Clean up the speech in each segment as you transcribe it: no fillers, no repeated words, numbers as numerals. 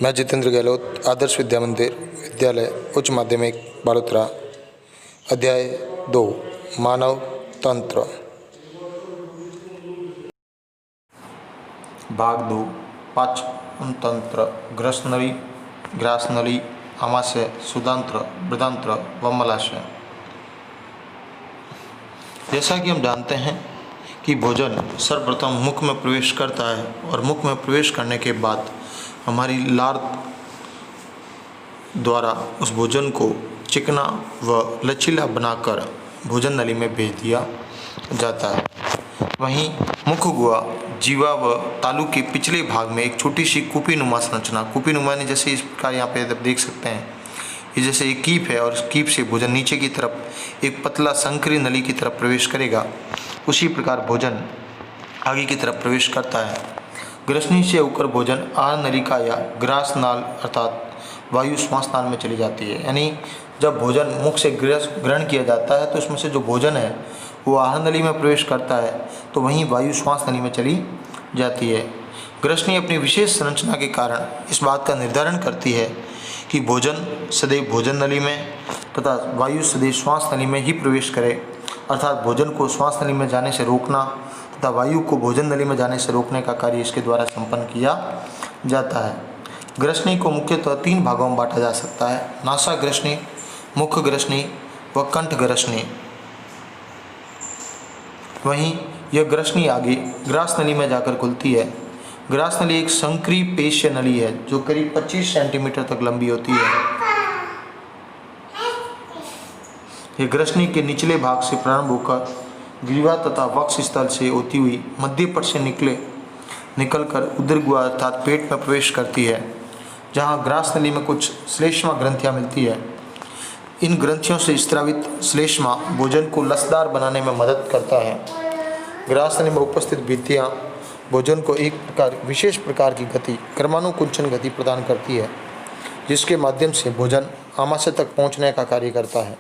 मैं जितेंद्र गहलोत आदर्श विद्या मंदिर विद्यालय उच्च माध्यमिक बालोतरा अध्याय 2 मानव तंत्र भाग 2 पाचन तंत्र ग्रसनली ग्रासनली आमाशय सुदांत्र बृहदांत्र व मलाशय। जैसा कि हम जानते हैं कि भोजन सर्वप्रथम मुख में प्रवेश करता है और मुख में प्रवेश करने के बाद हमारी लार द्वारा उस भोजन को चिकना व लचीला बनाकर भोजन नली में भेज दिया जाता है। वहीं मुख गुहा जीवा व तालु के पिछले भाग में एक छोटी सी कुपीनुमा संरचना, कुपीनुमा ने जैसे इस प्रकार यहाँ पे देख सकते हैं, ये जैसे एक कीप है और इस कीप से भोजन नीचे की तरफ एक पतला संकरी नली की तरफ प्रवेश करेगा, उसी प्रकार भोजन आगे की तरफ प्रवेश करता है। ग्रसनी से होकर भोजन आहार नलिका या ग्रास नाल अर्थात वायु श्वास नाल में चली जाती है। यानी जब भोजन मुख से ग्रहण किया जाता है तो उसमें से जो भोजन है वो आहार नली में प्रवेश करता है तो वहीं वायु श्वास नली में चली जाती है। ग्रसनी अपनी विशेष संरचना के कारण इस बात का निर्धारण करती है कि भोजन सदैव भोजन नली में तथा वायु सदैव श्वास नली में ही प्रवेश करे, अर्थात भोजन को श्वास नली में जाने से रोकना तथा वायु को भोजन नली में जाने से रोकने का कार्य इसके द्वारा संपन्न किया जाता है। ग्रसनी को मुख्यतः 3 भागों में बांटा जा सकता है: नासा ग्रसनी, मुख ग्रसनी व कंठ ग्रसनी। वहीं यह ग्रसनी आगे ग्रास नली में जाकर खुलती है। ग्रास नली एक संक्री पेशीय नली है जो करीब 25 सेंटीमीटर तक लंबी होती है। यह ग्रसनी के निचले भाग से प्रारंभ होकर ग्रीवा तथा वक्ष स्थल से होती हुई मध्य पट से निकलकर उदर गुहा अर्थात पेट में प्रवेश करती है, जहाँ ग्रास नली में कुछ श्लेष्मा ग्रंथियाँ मिलती है। इन ग्रंथियों से स्रावित श्लेष्मा भोजन को लसदार बनाने में मदद करता है। ग्रास नली में उपस्थित भित्तियाँ भोजन को एक विशेष प्रकार की गति, क्रमानुकुंचन गति प्रदान करती है, जिसके माध्यम से भोजन आमाशय तक पहुँचने का कार्य करता है।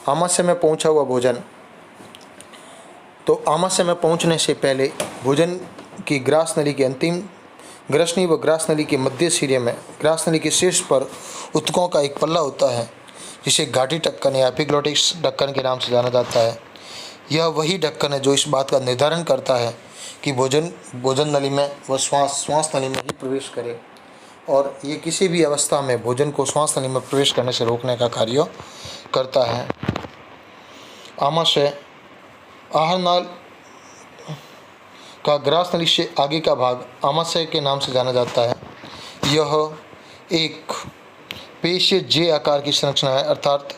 आमाशय में पहुँचा हुआ भोजन तो आमाशय में पहुँचने से पहले भोजन की ग्रास नली के अंतिम ग्रसनी व ग्रास नली के मध्य सिरे में ग्रास नली के शीर्ष पर ऊतकों का एक पल्ला होता है, जिसे घाटी ढक्कन या एपिग्लोटिस ढक्कन के नाम से जाना जाता है। यह वही ढक्कन है जो इस बात का निर्धारण करता है कि भोजन भोजन नली में व श्वास नली में ही प्रवेश करे, और ये किसी भी अवस्था में भोजन को श्वास नली में प्रवेश करने से रोकने का कार्य करता है। आमाशय आहार नाल का ग्रास नली से आगे का भाग आमाशय के नाम से जाना जाता है। यह एक पेशीय जे आकार की संरचना है, अर्थात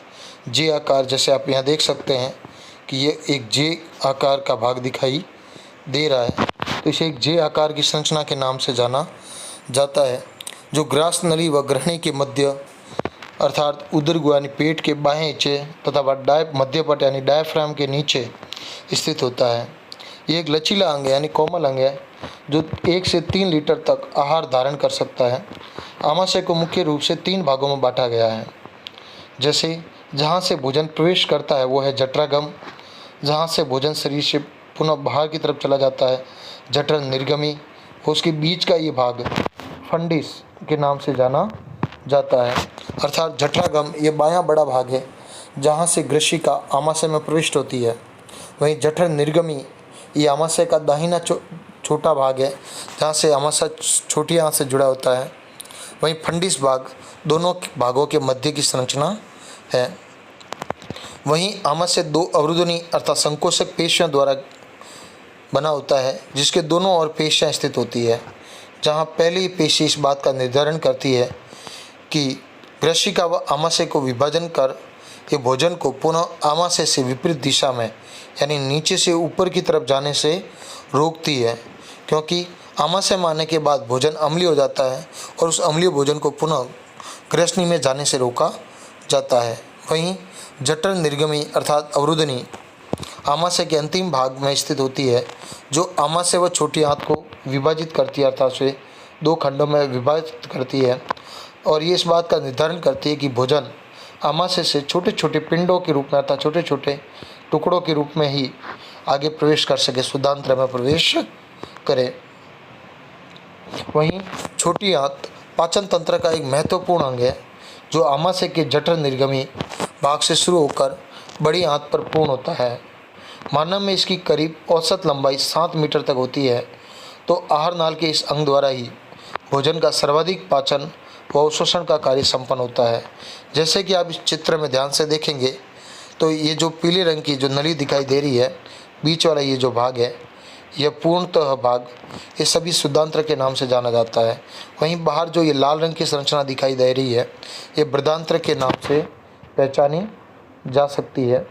जे आकार, जैसे आप यहाँ देख सकते हैं कि ये एक जे आकार का भाग दिखाई दे रहा है, तो इसे एक जे आकार की संरचना के नाम से जाना जाता है, जो ग्रास नली व ग्रहणी के मध्य अर्थात उदर गुहा यानी पेट के बाएं हिस्से तथा मध्यपट यानी डायफ्राम के नीचे स्थित होता है। ये एक लचीला अंग यानी कोमल अंग है जो 1 से 3 लीटर तक आहार धारण कर सकता है। आमाशय को मुख्य रूप से 3 भागों में बांटा गया है। जैसे जहाँ से भोजन प्रवेश करता है वो है जठरागम, जहाँ से भोजन शरीर से पुनः बाहर की तरफ चला जाता है जठर निर्गमी, उसके बीच का ये भाग फंडिस के नाम से जाना जाता है, अर्थात जठरागम ये बायां बड़ा भाग है जहाँ से ग्रसिका आमाशय में प्रविष्ट होती है। वहीं जठर निर्गमी ये आमाशय का दाहिना छोटा भाग है जहाँ से आमाशय छोटी आंत से जुड़ा होता है। वहीं फंडिस भाग दोनों भागों के मध्य की संरचना है। वहीं आमाशय 2 अवरुदनी अर्थात संकोचक पेशियों द्वारा बना होता है, जिसके दोनों ओर पेशियाँ स्थित होती है, जहाँ पहली पेशी इस बात का निर्धारण करती है कि ग्रसिका व आमाशय को विभाजन कर ये भोजन को पुनः आमाशय से विपरीत दिशा में यानी नीचे से ऊपर की तरफ जाने से रोकती है, क्योंकि आमाशय में आने के बाद भोजन अम्लीय हो जाता है और उस अम्लीय भोजन को पुनः ग्रसनी में जाने से रोका जाता है। वहीं जठर निर्गमी अर्थात अवरुदनी आमाशय के अंतिम भाग में स्थित होती है, जो आमाशय व छोटी आंत को विभाजित करती है, अर्थात उसे 2 खंडों में विभाजित करती है, और ये इस बात का निर्धारण करती है कि भोजन आमाशय से छोटे छोटे पिंडों के रूप में अर्थात छोटे छोटे टुकड़ों के रूप में ही आगे प्रवेश कर सके, शुद्धांत्र में प्रवेश करे। वहीं छोटी आंत पाचन तंत्र का एक महत्वपूर्ण अंग है जो आमाशय के जठर निर्गमी भाग से शुरू होकर बड़ी आंत पर पूर्ण होता है। मानव में इसकी करीब औसत लंबाई 7 मीटर तक होती है। तो आहार नाल के इस अंग द्वारा ही भोजन का सर्वाधिक पाचन व अवशोषण का कार्य संपन्न होता है। जैसे कि आप इस चित्र में ध्यान से देखेंगे तो ये जो पीले रंग की जो नली दिखाई दे रही है, बीच वाला ये जो भाग है, यह पूर्णतः भाग ये सभी शुद्धांत्र के नाम से जाना जाता है। वहीं बाहर जो ये लाल रंग की संरचना दिखाई दे रही है, ये बृहदांत्र के नाम से पहचानी जा सकती है।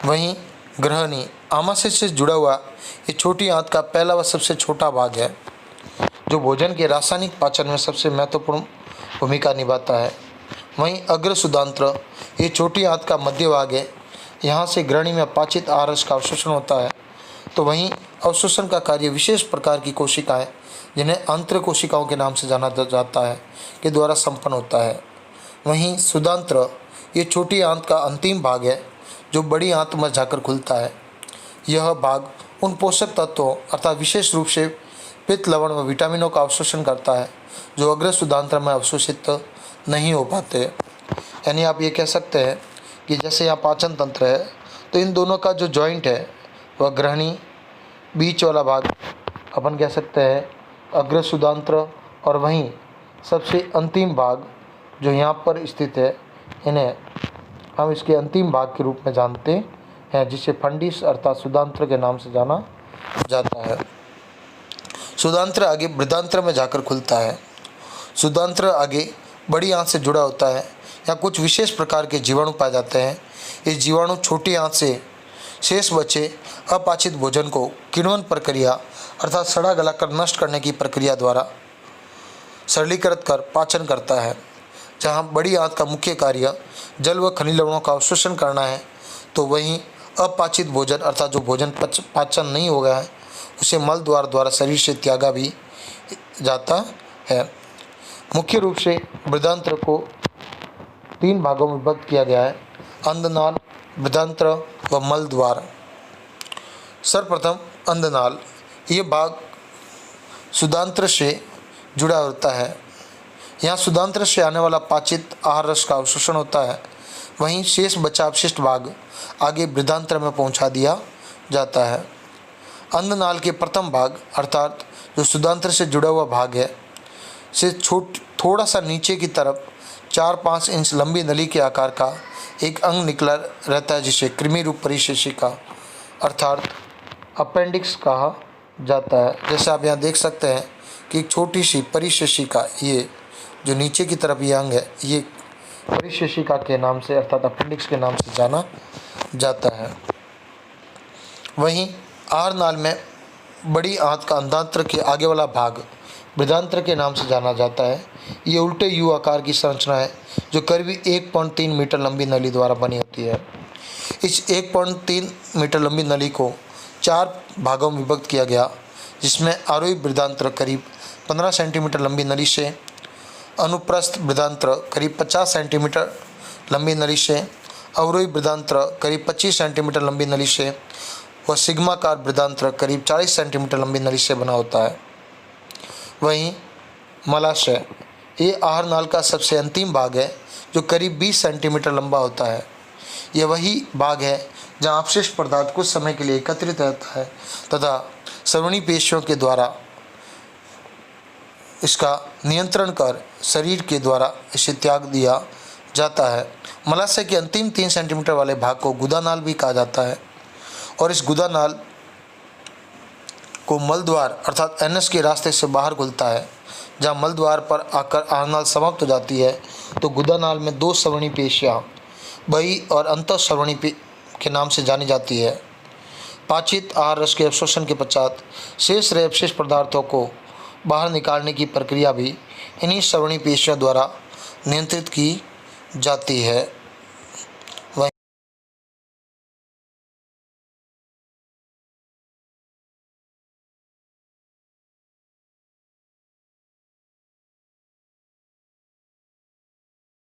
वहीं ग्रहणी आमाशय से जुड़ा हुआ ये छोटी आंत का पहला व सबसे छोटा भाग है जो भोजन के रासायनिक पाचन में सबसे महत्वपूर्ण भूमिका निभाता है। वहीं अग्र शुद्धांत्र ये छोटी आंत का मध्य भाग है। यहाँ से ग्रहणी में अपाचित आहार रस का अवशोषण होता है। तो वहीं अवशोषण का कार्य विशेष प्रकार की कोशिकाएं जिन्हें आंत्र कोशिकाओं के नाम से जाना जाता है के द्वारा संपन्न होता है। वहीं शुद्धांत्र ये छोटी आंत का अंतिम भाग है जो बड़ी आंत में जाकर खुलता है। यह भाग उन पोषक तत्वों अर्थात विशेष रूप से पित्त, लवण व विटामिनों का अवशोषण करता है जो अग्र शुद्धांत्र में अवशोषित नहीं हो पाते। यानी आप ये कह सकते हैं कि जैसे यहाँ पाचन तंत्र है तो इन दोनों का जो जॉइंट है वह ग्रहणी, बीच वाला भाग अपन कह सकते हैं अग्र शुद्धांत्र, और वहीं सबसे अंतिम भाग जो यहाँ पर स्थित है इन्हें हम इसके अंतिम भाग के रूप में जानते हैं जिसे फंडिस अर्थात शुद्धांत्र के नाम से जाना जाता है। शुद्धांत्र आगे बृहदांत्र में जाकर खुलता है। शुद्धांत्र आगे बड़ी आंत से जुड़ा होता है। यहाँ कुछ विशेष प्रकार के जीवाणु पाए जाते हैं। ये जीवाणु छोटी आंत से शेष बचे अपाचित भोजन को किण्वन प्रक्रिया अर्थात सड़ा गलाकर नष्ट करने की प्रक्रिया द्वारा सरलीकृत कर पाचन करता है। जहाँ बड़ी आंत का मुख्य कार्य जल व खनिज लवणों का अवशोषण करना है, तो वहीं अपाचित भोजन अर्थात जो भोजन पाचन नहीं हो गया है उसे मल द्वारा शरीर से त्यागा भी जाता है। मुख्य रूप से बृहदांत्र को 3 भागों में विभक्त किया गया है, अंधनाल, बृहदांत्र व मल द्वार। सर्वप्रथम अंधनाल, ये भाग शुद्धांत्र से जुड़ा होता है। यहाँ शुद्धांत्र से आने वाला पाचित आहार रस का अवशोषण होता है। वहीं शेष बचा अवशिष्ट भाग आगे बृहदांत्र में पहुँचा दिया जाता है। अंधनाल के प्रथम भाग अर्थात जो शुद्धांत्र से जुड़ा हुआ भाग है से थोड़ा सा नीचे की तरफ 4-5 इंच लंबी नली के आकार का एक अंग निकला रहता है जिसे कृमि रूप परिशेषिका अर्थात अपेंडिक्स कहा जाता है। जैसे आप यहाँ देख सकते हैं कि एक छोटी सी परिशेषिका, ये जो नीचे की तरफ ये अंग है, ये परिशेषिका के नाम से अर्थात अपेंडिक्स के नाम से जाना जाता है। वहीं आहार नाल में बड़ी आंत का अंधांत्र के आगे वाला भाग बृहदांत्र के नाम से जाना जाता है। ये उल्टे यू आकार की संरचना है जो करीब 1.3 मीटर लंबी नली द्वारा बनी होती है। इस 1.3 मीटर लंबी नली को 4 भागों में विभक्त किया गया, जिसमें आरोही बृहदांत्र करीब 15 सेंटीमीटर लंबी नली से, अनुप्रस्थ बृहदांत्र करीब 50 सेंटीमीटर लंबी नली से, अवरोही बृहदांत्र करीब 25 सेंटीमीटर लंबी नली से व सिग्माकार बृहदांत्र करीब 40 सेंटीमीटर लंबी नली से बना होता है। वहीं मलाशय, ये आहार नाल का सबसे अंतिम भाग है जो करीब 20 सेंटीमीटर लंबा होता है। यह वही भाग है जहाँ अपशिष्ट पदार्थ कुछ समय के लिए एकत्रित रहता है तथा श्रवणी पेशियों के द्वारा इसका नियंत्रण कर शरीर के द्वारा इसे त्याग दिया जाता है। मलाशय के अंतिम 3 सेंटीमीटर वाले भाग को गुदानाल भी कहा जाता है और इस गुदानाल को मलद्वार अर्थात एनएस के रास्ते से बाहर खुलता है। जहाँ मलद्वार पर आकर आहारनाल समाप्त हो जाती है तो गुदानाल में 2 श्रवणी पेशियाँ बही और अंतःश्रवणी के नाम से जानी जाती है। पाचित आहार रस के अवशोषण के पश्चात शेष रहे अवशिष्ट पदार्थों को बाहर निकालने की प्रक्रिया भी इन्हीं श्रवणी पेशियों द्वारा नियंत्रित की जाती है।